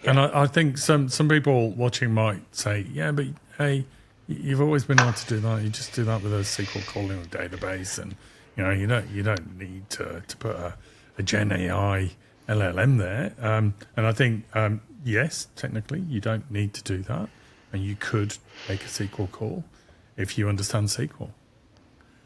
And I think some people watching might say, yeah, but hey, you've always been able to do that. You just do that with a SQL call in a database, and you don't need to put a Gen AI LLM there. And I think yes, technically you don't need to do that, and you could make a SQL call if you understand SQL.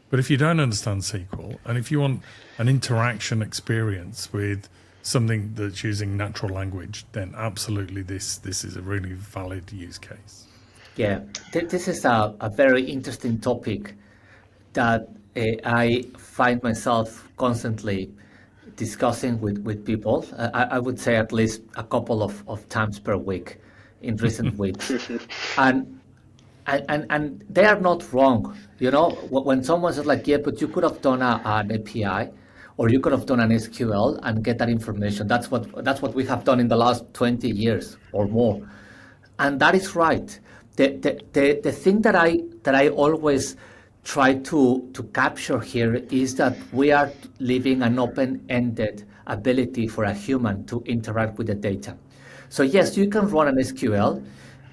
But if you don't understand SQL, and if you want an interaction experience with something that's using natural language, then absolutely this is a really valid use case. Yeah, this is a very interesting topic that I find myself constantly discussing with people. I would say at least a couple of times per week in recent weeks. And they are not wrong. When someone says like, yeah, but you could have done an API, or you could have done an SQL and get that information. That's what we have done in the last 20 years or more. And that is right. The thing that I always try to capture here is that we are living an open-ended ability for a human to interact with the data. So yes, you can run an SQL,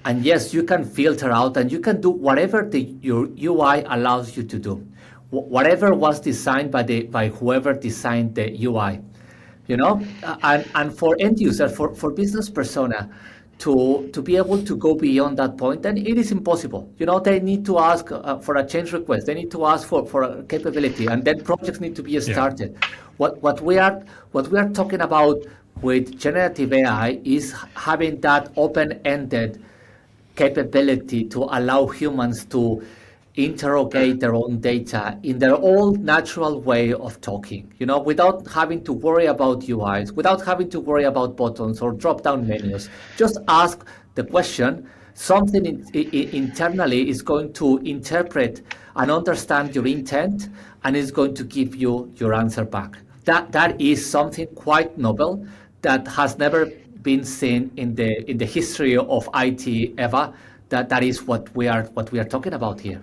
and yes, you can filter out, and you can do whatever your UI allows you to do, whatever was designed by whoever designed the UI, and for end user, for business persona, to be able to go beyond that point, then it is impossible. They need to ask for a change request. They need to ask for a capability, and then projects need to be started. Yeah. What we are talking about with generative AI is having that open-ended capability to allow humans to interrogate their own data in their own natural way of talking, without having to worry about UIs, without having to worry about buttons or drop-down menus. Just ask the question. Something internally is going to interpret and understand your intent, and is going to give you your answer back. That is something quite novel that has never been seen in the history of IT ever. That is what we are talking about here.